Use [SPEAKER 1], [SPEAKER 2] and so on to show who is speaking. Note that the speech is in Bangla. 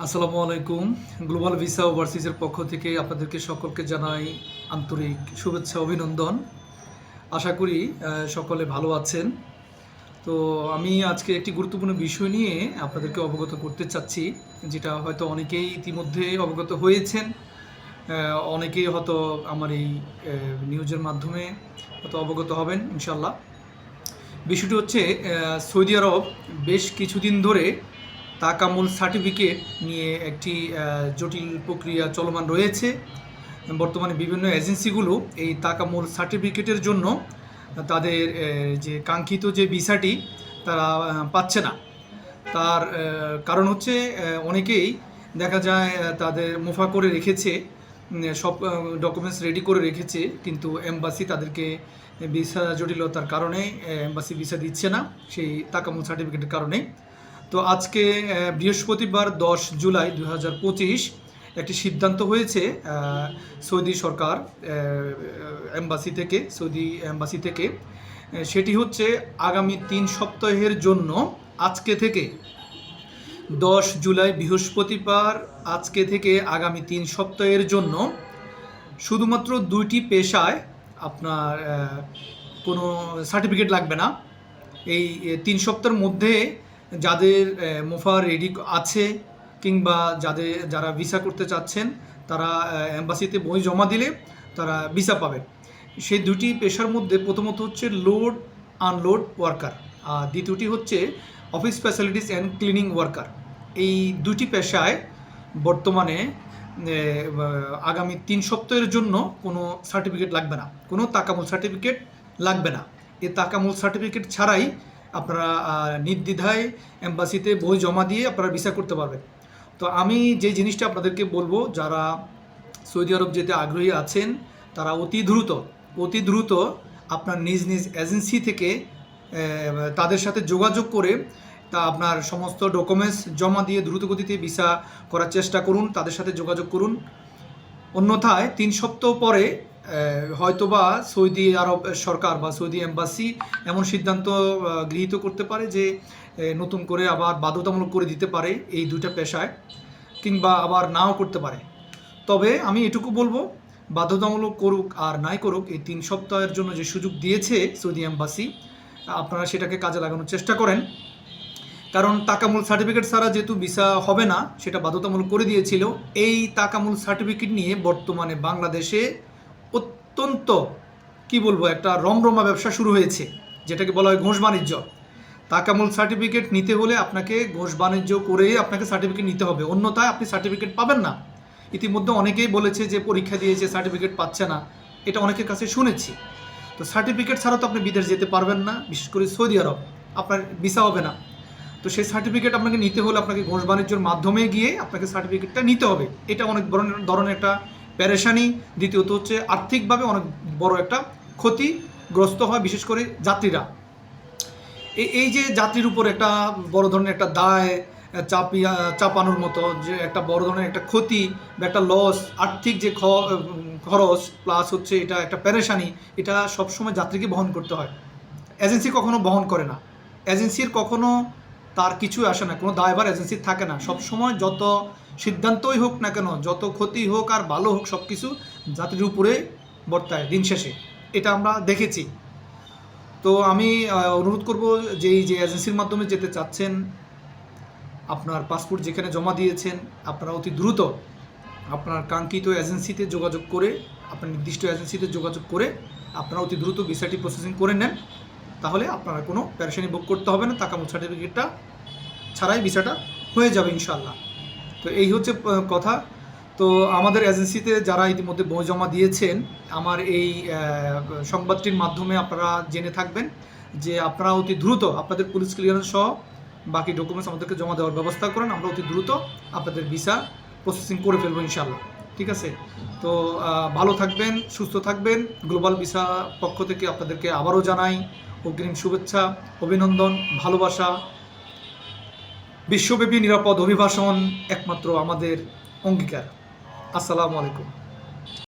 [SPEAKER 1] আসসালামু আলাইকুম। গ্লোবাল ভিসা ওভারসিজের পক্ষ থেকে আপনাদেরকে সকলকে জানাই আন্তরিক শুভেচ্ছা, অভিনন্দন। আশা করি সকলে ভালো আছেন। তো আমি আজকে একটি গুরুত্বপূর্ণ বিষয় নিয়ে আপনাদেরকে অবগত করতে চাচ্ছি, যেটা হয়তো অনেকেই ইতিমধ্যে অবগত হয়েছেন। অনেকেই হয়তো আমার এই নিউজের মাধ্যমে হয়তো অবগত হবেন ইনশাল্লাহ। বিষয়টি হচ্ছে সৌদি আরব বেশ কিছুদিন ধরে তাকামুল সার্টিফিকেট নিয়ে একটি জটিল প্রক্রিয়া চলমান রয়েছে। বর্তমানে বিভিন্ন এজেন্সিগুলো এই তাকামুল সার্টিফিকেটের জন্য তাদের যে কাঙ্ক্ষিত যে ভিসাটি তারা পাচ্ছে না। তার কারণ হচ্ছে অনেকেই দেখা যায় তাদের মুফা করে রেখেছে, সব ডকুমেন্টস রেডি করে রেখেছে, কিন্তু এম্বাসি তাদেরকে ভিসা জটিলতার কারণে এম্বাসি ভিসা দিচ্ছে না সেই তাকামুল সার্টিফিকেটের কারণে। তো আজকে বৃহস্পতিবার 10 জুলাই 2025 একটি সিদ্ধান্ত হয়েছে সৌদি সরকার সৌদি এম্বাসি থেকে। সেটি হচ্ছে আগামী 3 সপ্তাহের জন্য আজকে থেকে 10 জুলাই বৃহস্পতিবার আজকে থেকে আগামী 3 সপ্তাহের জন্য শুধুমাত্র 2টি পেশায় আপনার কোনো সার্টিফিকেট লাগবে না। এই 3 সপ্তাহের মধ্যে যাদের মুফা রেডি আছে কিংবা যারা ভিসা করতে চাচ্ছেন তারা এম্বাসিতে বই জমা দিলে তারা ভিসা পাবেন। সেই দুটি পেশার মধ্যে প্রথমত হচ্ছে লোড আনলোড ওয়ার্কার, আর দ্বিতীয়টি হচ্ছে office facilities and cleaning worker. এই দুটি পেশায় বর্তমানে আগামী 3 সপ্তাহের জন্য কোনো সার্টিফিকেট লাগবে না, কোনো তাকামুল সার্টিফিকেট লাগবে না। এই তাকামুল সার্টিফিকেট ছাড়াই আপনারা নির্দ্বিধায় এম্বাসিতে বই জমা দিয়ে আপনারা ভিসা করতে পারবেন। তো আমি যে জিনিসটা আপনাদেরকে বলবো, যারা সৌদি আরব যেতে আগ্রহী আছেন তারা অতি দ্রুত আপনার নিজ নিজ এজেন্সি থেকে তাদের সাথে যোগাযোগ করে তা আপনার সমস্ত ডকুমেন্টস জমা দিয়ে দ্রুতগতিতে ভিসা করার চেষ্টা করুন, তাদের সাথে যোগাযোগ করুন। অন্যথায় 3 সপ্তাহ পরে হয়তোবা সৌদি আরব সরকার বা সৌদি এম্বাসি এমন সিদ্ধান্ত গৃহীত করতে পারে যে নতুন করে আবার বাধ্যতামূলক করে দিতে পারে এই দুইটা পেশায়, কিংবা আবার নাও করতে পারে। তবে আমি এটুকু বলবো, বাধ্যতামূলক করুক আর নাই করুক, এই 3 সপ্তাহের জন্য যে সুযোগ দিয়েছে সৌদি এম্বাসি, আপনারা সেটাকে কাজে লাগানোর চেষ্টা করেন। কারণ তাকামুল সার্টিফিকেট ছাড়া যেহেতু ভিসা হবে না, সেটা বাধ্যতামূলক করে দিয়েছিল। এই তাকামুল সার্টিফিকেট নিয়ে বর্তমানে বাংলাদেশে অত্যন্ত একটা রমরমা ব্যবসা শুরু হয়েছে, যেটাকে বলা হয় ঘোষ বাণিজ্য। তাকামুল সার্টিফিকেট নিতে হলে আপনাকে ঘোষ বাণিজ্য করে আপনাকে সার্টিফিকেট নিতে হবে, অন্যথায় আপনি সার্টিফিকেট পাবেন না। ইতিমধ্যে অনেকেই বলেছে যে পরীক্ষা দিয়েছে সার্টিফিকেট পাচ্ছে না, এটা অনেকের কাছে শুনেছি। তো সার্টিফিকেট ছাড়া তো আপনি বিদেশ যেতে পারবেন না, বিশেষ করে সৌদি আরব আপনার ভিসা হবে না। তো সেই সার্টিফিকেট আপনাকে নিতে হলে আপনাকে ঘোষ বাণিজ্যের মাধ্যমে গিয়ে আপনাকে সার্টিফিকেটটা নিতে হবে। এটা অনেক ধরনের একটা প্যারেশানি। দ্বিতীয়ত হচ্ছে আর্থিকভাবে অনেক বড় একটা ক্ষতিগ্রস্ত হয় বিশেষ করে যাত্রীরা। এই যে যাত্রীর উপর একটা বড় ধরনের একটা দায় চাপানোর মতো, যে একটা বড় ধরনের একটা ক্ষতি বা একটা লস, আর্থিক যে খরচ প্লাস হচ্ছে এটা একটা প্যারেশানি, এটা সবসময় যাত্রীকে বহন করতে হয়। এজেন্সি কখনো বহন করে না, এজেন্সির কখনো তার কিছু আসে না, কোনো দায়ভার এজেন্সির থাকে না। সবসময় যত সিদ্ধান্তই হোক না কেন, যত ক্ষতি হোক আর ভালো হোক, সব কিছু যাত্রীর উপরে বর্তায় দিন শেষে, এটা আমরা দেখেছি। তো আমি অনুরোধ করব যে এই যে এজেন্সির মাধ্যমে যেতে চাচ্ছেন, আপনার পাসপোর্ট যেখানে জমা দিয়েছেন, আপনারা অতি দ্রুত আপনার কাঙ্ক্ষিত এজেন্সিতে যোগাযোগ করে, আপনার নির্দিষ্ট এজেন্সিতে যোগাযোগ করে আপনারা অতি দ্রুত ভিসাটি প্রসেসিং করে নেন। তাহলে আপনারা কোনো প্যারেশানি ভোগ করতে হবে না, তাকামুল সার্টিফিকেটটা ছাড়াই ভিসাটা হয়ে যাবে ইনশাল্লাহ। তো এই হচ্ছে কথা। তো আমাদের এজেন্সিতে যারা ইতিমধ্যে বই জমা দিয়েছেন, আমার এই সংবাদটির মাধ্যমে আপনারা জেনে থাকবেন যে আপনারা অতি দ্রুত আপনাদের পুলিশ ক্লিয়ারেন্স সহ বাকি ডকুমেন্টস আমাদেরকে জমা দেওয়ার ব্যবস্থা করেন। আমরা অতি দ্রুত আপনাদের ভিসা প্রসেসিং করে ফেলবো ইনশাল্লাহ। ঠিক আছে? তো ভালো থাকবেন, সুস্থ থাকবেন। গ্লোবাল ভিসা পক্ষ থেকে আপনাদেরকে আবারও জানাই অগ্রিম শুভেচ্ছা, অভিনন্দন, ভালোবাসা। বিশ্বব্যাপী নিরাপদ অভিবাসন একমাত্র আমাদের অঙ্গীকার। আসসালামু আলাইকুম।